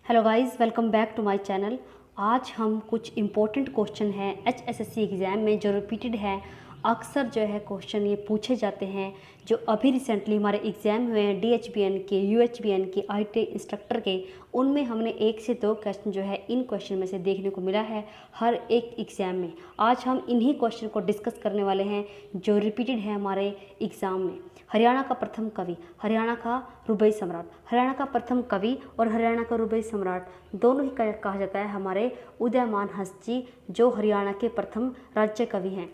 Hello guys, welcome back to my channel. आज हम कुछ इम्पोर्टेंट क्वेश्चन हैं एचएसएससी एग्ज़ाम में जो रिपीटेड है। अक्सर जो है क्वेश्चन ये पूछे जाते हैं जो अभी रिसेंटली हमारे एग्ज़ाम हुए हैं डीएचबीएन के, यूएचबीएन के, आईटी इंस्ट्रक्टर के। उनमें हमने 1 से 2 क्वेश्चन जो है इन क्वेश्चन में से देखने को मिला है हर एक एग्ज़ाम में। आज हम इन्हीं क्वेश्चन को डिस्कस करने वाले हैं जो रिपीटेड है हमारे एग्ज़ाम में। हरियाणा का प्रथम कवि, हरियाणा का रुबई सम्राट। हरियाणा का प्रथम कवि और हरियाणा का रुबई सम्राट दोनों ही कहा जाता है हमारे उदयमान हंस जी, जो हरियाणा के प्रथम राज्य कवि हैं।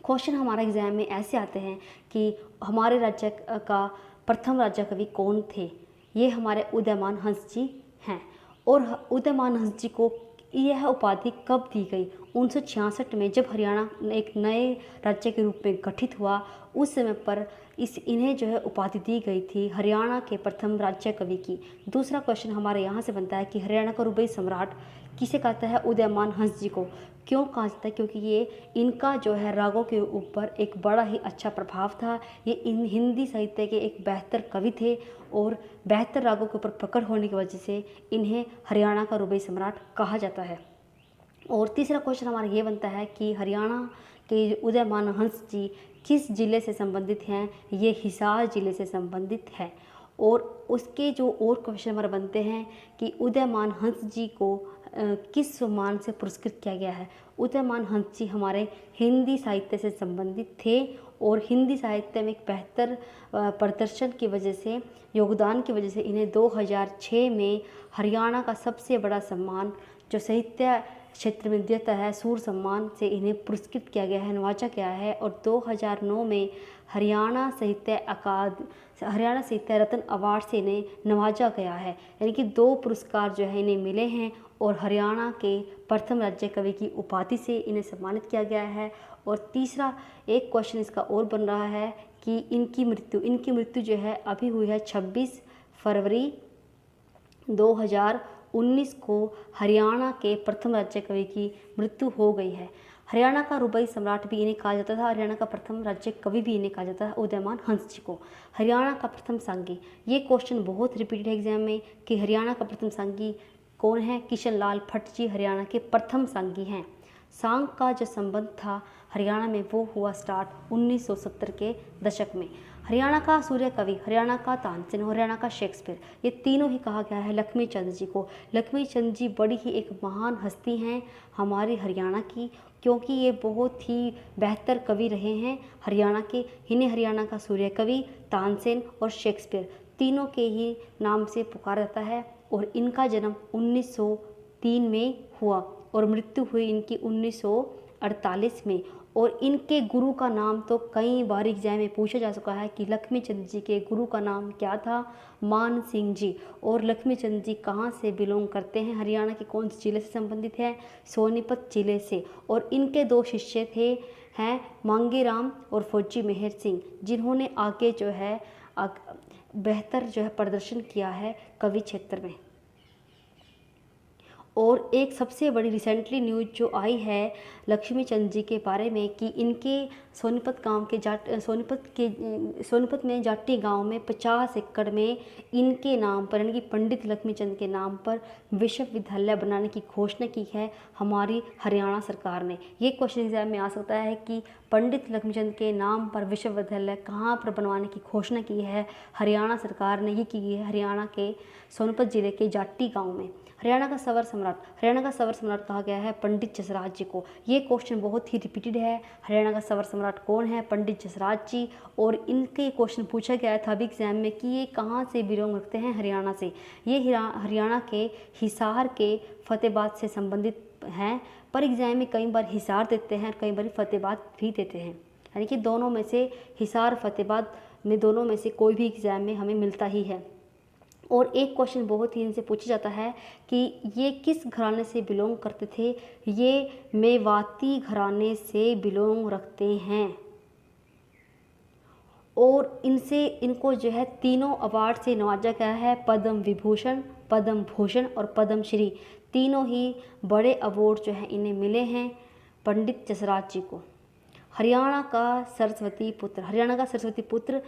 क्वेश्चन हमारे एग्जाम में ऐसे आते हैं कि हमारे राज्य का प्रथम राज्य कवि कौन थे। ये हमारे उदयमान हंस जी हैं। और उदयमान हंस जी को यह उपाधि कब दी गई? 1966 में, जब हरियाणा एक नए राज्य के रूप में गठित हुआ, उस समय पर इन्हें जो है उपाधि दी गई थी हरियाणा के प्रथम राज्य कवि की। दूसरा क्वेश्चन हमारे यहाँ से बनता है कि हरियाणा का रुबई सम्राट किसे कहता है? उदयमान हंस जी को। क्यों कहा जाता है? क्योंकि ये इनका जो है रागों के ऊपर एक बड़ा ही अच्छा प्रभाव था। ये इन हिंदी साहित्य के एक बेहतर कवि थे और बेहतर रागों के ऊपर पकड़ होने की वजह से इन्हें हरियाणा का रुबई सम्राट कहा जाता है। और तीसरा क्वेश्चन हमारा ये बनता है कि हरियाणा के उदयमान हंस जी किस ज़िले से संबंधित हैं? ये हिसार ज़िले से संबंधित है। और उसके जो और क्वेश्चन हमारे बनते हैं कि उदयमान हंस जी को किस सम्मान से पुरस्कृत किया गया है? उदयमान हंस जी हमारे हिंदी साहित्य से संबंधित थे और हिंदी साहित्य में एक बेहतर प्रदर्शन की वजह से, योगदान की वजह से इन्हें 2006 में हरियाणा का सबसे बड़ा सम्मान जो साहित्य क्षेत्र में देता है, सूर सम्मान से इन्हें पुरस्कृत किया गया है, नवाजा गया है। और 2009 में हरियाणा साहित्य रत्न अवार्ड से इन्हें नवाजा गया है। यानी कि 2 पुरस्कार जो है इन्हें मिले हैं और हरियाणा के प्रथम राज्य कवि की उपाधि से इन्हें सम्मानित किया गया है। और तीसरा एक क्वेश्चन इसका और बन रहा है कि इनकी मृत्यु जो है अभी हुई है 26 फरवरी 2019 को हरियाणा के प्रथम राज्य कवि की मृत्यु हो गई है। हरियाणा का रुबई सम्राट भी इन्हें कहा जाता था, हरियाणा का प्रथम राज्य कवि भी इन्हें कहा जाता है उदयमान हंस जी को। हरियाणा का प्रथम सांगी, ये क्वेश्चन बहुत रिपीटेड है एग्जाम में कि हरियाणा का प्रथम सांगी कौन है? किशन लाल भट्ट जी हरियाणा के प्रथम सांगी हैं। सांग का जो संबंध था हरियाणा में वो हुआ स्टार्ट 1970 के दशक में। हरियाणा का सूर्य कवि, हरियाणा का तानसेन, हरियाणा का शेक्सपियर, ये तीनों ही कहा गया है लक्ष्मी चंद जी को। लक्ष्मी चंद जी बड़ी ही एक महान हस्ती हैं हमारी हरियाणा की, क्योंकि ये बहुत ही बेहतर कवि रहे हैं हरियाणा के। इन्हें हरियाणा का सूर्य कवि, तानसेन और शेक्सपियर तीनों के ही नाम से पुकारा जाता है। और इनका जन्म 1903 में हुआ और मृत्यु हुई इनकी 1948 में। और इनके गुरु का नाम तो कई बार एग्जाम में पूछा जा चुका है कि लक्ष्मी चंद जी के गुरु का नाम क्या था? मान सिंह जी। और लक्ष्मी चंद जी कहाँ से बिलोंग करते हैं? हरियाणा के कौन से जिले से संबंधित है? सोनीपत जिले से। और इनके 2 शिष्य थे हैं मांगे राम और फौजी मेहर सिंह, जिन्होंने आगे जो है बेहतर जो है प्रदर्शन किया है कवि क्षेत्र में। और एक सबसे बड़ी रिसेंटली न्यूज़ जो आई है लक्ष्मी चंद जी के बारे में कि इनके सोनीपत में जाटी गांव में 50 एकड़ में इनके नाम पर, यानी कि पंडित लक्ष्मी चंद के नाम पर विश्वविद्यालय बनाने की घोषणा की है हमारी हरियाणा सरकार ने। ये क्वेश्चन एग्जाम में आ सकता है कि पंडित लक्ष्मीचंद के नाम पर विश्वविद्यालय कहाँ पर बनवाने की घोषणा की है हरियाणा सरकार ने? ये की है हरियाणा के सोनीपत जिले के जाटी गाँव में। हरियाणा का सवर सम्राट कहा गया है पंडित जसराज जी को। ये क्वेश्चन बहुत ही रिपीटेड है। हरियाणा का सवर सम्राट कौन है? पंडित जसराज जी। और इनके क्वेश्चन पूछा गया था अभी एग्जाम में कि ये कहाँ से बिलोंग रखते हैं? हरियाणा से। ये हरियाणा के हिसार के फतेहाबाद से संबंधित हैं, पर एग्जाम में कई बार हिसार देते हैं, कई बार फतेहाबाद भी देते हैं। यानी कि दोनों में से, हिसार फतेहाबाद में दोनों में से कोई भी एग्जाम में हमें मिलता ही है। और एक क्वेश्चन बहुत ही इनसे पूछा जाता है कि ये किस घराने से बिलोंग करते थे? ये मेवाती घराने से बिलोंग रखते हैं। और इनको जो है तीनों अवार्ड से नवाजा गया है, पद्म विभूषण, पद्म भूषण और पद्म श्री। तीनों ही बड़े अवार्ड जो हैं इन्हें मिले हैं पंडित जसराज जी को। हरियाणा का सरस्वती पुत्र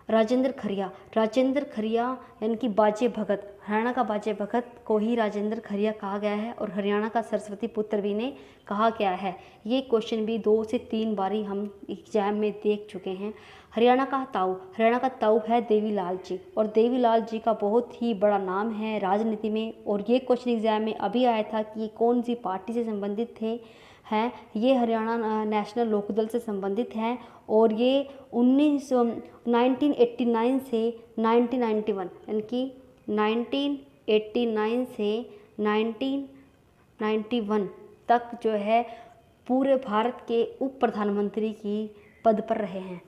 राजेंद्र खरिया। राजेंद्र खरिया यानी कि बाजे भगत, हरियाणा का बाजे भगत को ही राजेंद्र खरिया कहा गया है और हरियाणा का सरस्वती पुत्र भी ने कहा गया है। ये क्वेश्चन भी 2 से 3 बारी हम एग्जाम में देख चुके हैं। हरियाणा का ताऊ है देवीलाल जी, और देवीलाल जी का बहुत ही बड़ा नाम है राजनीति में। और ये क्वेश्चन एग्जाम में अभी आया था कि ये कौन सी पार्टी से संबंधित थे हैं। ये हरियाणा नेशनल लोकदल से संबंधित हैं और ये 1989 से 1991 यानी कि 1989 से 1991 तक जो है पूरे भारत के उप प्रधानमंत्री की पद पर रहे हैं।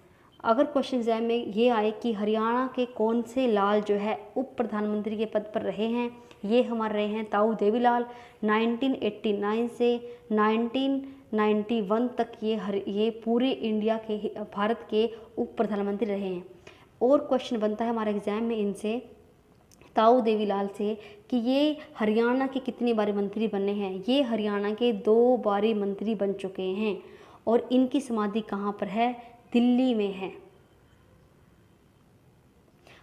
अगर क्वेश्चन एग्जाम में ये आए कि हरियाणा के कौन से लाल जो है उप प्रधानमंत्री के पद पर रहे हैं, ये हमारे रहे हैं ताऊ देवीलाल। 1989 से 1991 तक ये पूरे इंडिया के भारत के उप प्रधानमंत्री रहे हैं। और क्वेश्चन बनता है हमारे एग्जाम में इनसे ताऊ देवीलाल से कि ये हरियाणा के कितनी बारी मंत्री बने हैं। ये हरियाणा के 2 बारी मंत्री बन चुके हैं और इनकी समाधि कहाँ पर है? दिल्ली में है।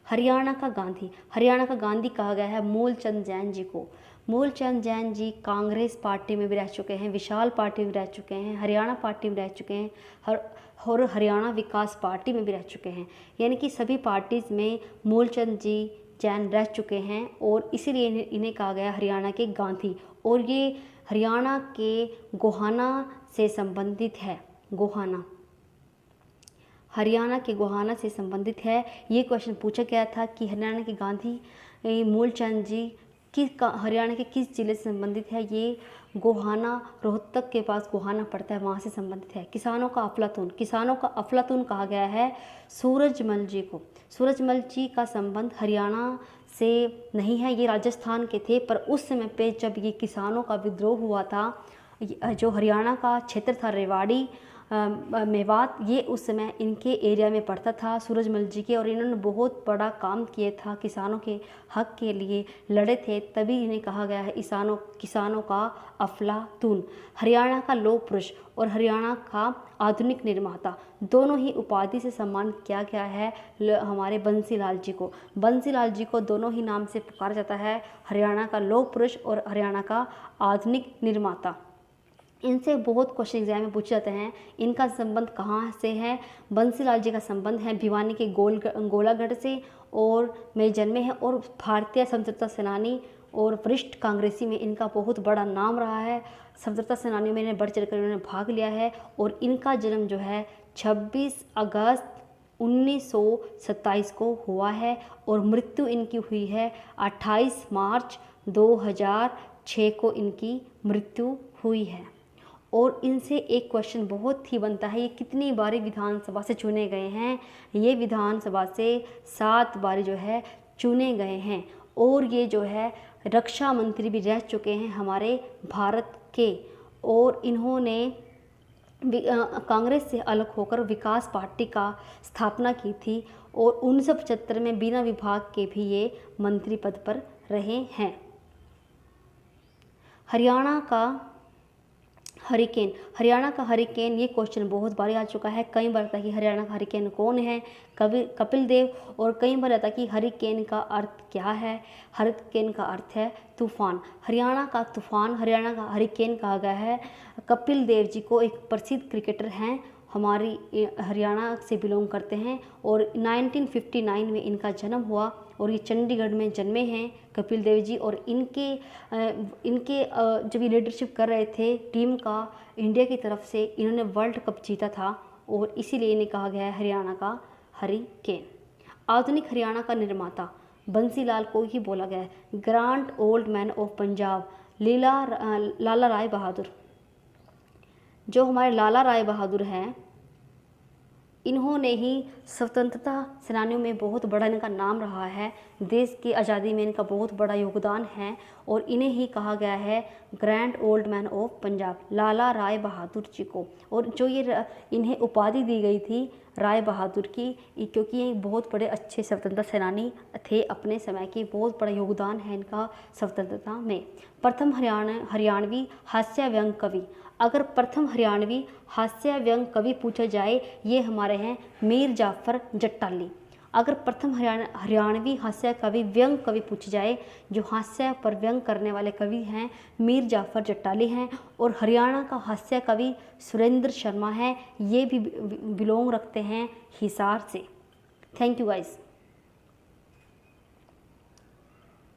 हरियाणा का गांधी कहा गया है मूलचंद जैन जी को। मूलचंद जैन जी कांग्रेस पार्टी में भी रह चुके हैं, विशाल पार्टी में रह चुके हैं, हरियाणा पार्टी में रह चुके हैं और हरियाणा विकास पार्टी में भी रह चुके हैं। यानी कि सभी पार्टीज में मूलचंद जी जैन रह चुके हैं और इसीलिए इन्हें कहा गया हरियाणा के गांधी। और ये हरियाणा के गोहाना से संबंधित है। हरियाणा के गोहाना से संबंधित है। ये क्वेश्चन पूछा गया था कि हरियाणा के गांधी मूलचंद जी हरियाणा के किस जिले से संबंधित है। ये गोहाना, रोहतक के पास गोहाना पड़ता है, वहाँ से संबंधित है। किसानों का अफलातून कहा गया है सूरजमल जी को। सूरजमल जी का संबंध हरियाणा से नहीं है, ये राजस्थान के थे। पर उस समय पे जब ये किसानों का विद्रोह हुआ था, जो हरियाणा का क्षेत्र था रेवाड़ी मेवात, ये उस समय इनके एरिया में पड़ता था सूरजमल जी के। और इन्होंने बहुत बड़ा काम किया था, किसानों के हक के लिए लड़े थे, तभी इन्हें कहा गया है किसानों का अफलातून। हरियाणा का लौह पुरुष और हरियाणा का आधुनिक निर्माता, दोनों ही उपाधि से सम्मान किया गया है हमारे बंसीलाल जी को। बंसीलाल जी को दोनों ही नाम से पुकारा जाता है, हरियाणा का लौह पुरुष और हरियाणा का आधुनिक निर्माता। इनसे बहुत क्वेश्चन एग्जाम में पूछे जाते हैं। इनका संबंध कहाँ से है? बंसीलाल जी का संबंध है भिवानी के गोलागढ़ से और में जन्मे हैं और भारतीय स्वतंत्रता सेनानी और वरिष्ठ कांग्रेसी में इनका बहुत बड़ा नाम रहा है। स्वतंत्रता सेनानियों में इन्हें बढ़ चढ़कर इन्होंने भाग लिया है। और इनका जन्म जो है 26 अगस्त 1927 को हुआ है और मृत्यु इनकी हुई है 28 मार्च 2006 को इनकी मृत्यु हुई है। और इनसे एक क्वेश्चन बहुत ही बनता है, ये कितनी बारी विधानसभा से चुने गए हैं? ये विधानसभा से 7 बारी जो है चुने गए हैं। और ये जो है रक्षा मंत्री भी रह चुके हैं हमारे भारत के। और इन्होंने कांग्रेस से अलग होकर विकास पार्टी का स्थापना की थी और 1975 में बिना विभाग के भी ये मंत्री पद पर रहे हैं। हरियाणा का हरिकेन, ये क्वेश्चन बहुत बार आ चुका है। कई बार आता कि हरियाणा का हरिकेन कौन है? कपिल देव। और कई बार आता कि हरिकेन का अर्थ क्या है? हरिकेन का अर्थ है तूफान। हरियाणा का हरिकेन कहा गया है कपिल देव जी को। एक प्रसिद्ध क्रिकेटर हैं, हमारी हरियाणा से बिलोंग करते हैं और 1959 में इनका जन्म हुआ और ये चंडीगढ़ में जन्मे हैं कपिल देव जी। और इनके जब ये लीडरशिप कर रहे थे टीम का इंडिया की तरफ से, इन्होंने वर्ल्ड कप जीता था और इसीलिए इन्हें कहा गया है हरियाणा का हरिकेन। आधुनिक हरियाणा का निर्माता बंसीलाल को ही बोला गया है। Grand old man of Punjab Lala Rai Bahadur. जो हमारे लाला राय बहादुर हैं, इन्होंने ही स्वतंत्रता सेनानियों में बहुत बड़ा इनका नाम रहा है। देश की आज़ादी में इनका बहुत बड़ा योगदान है और इन्हें ही कहा गया है grand old man of Punjab, Lala Rai Bahadur ji को। और जो ये इन्हें उपाधि दी गई थी राय बहादुर की, क्योंकि ये बहुत बड़े अच्छे स्वतंत्रता सेनानी थे अपने समय के, बहुत बड़ा योगदान है इनका स्वतंत्रता में। प्रथम हरियाणवी हास्य व्यंग कवि। अगर प्रथम हरियाणवी हास्य व्यंग कवि पूछा जाए, ये हमारे हैं मीर जाफ़र जट्टाली। अगर प्रथम हरियाणवी हास्य कवि व्यंग कवि पूछ जाए, जो हास्य पर व्यंग करने वाले कवि हैं मीर जाफ़र जट्टाली हैं, और हरियाणा का हास्य कवि सुरेंद्र शर्मा है। ये भी बिलोंग रखते हैं हिसार से। Thank you guys.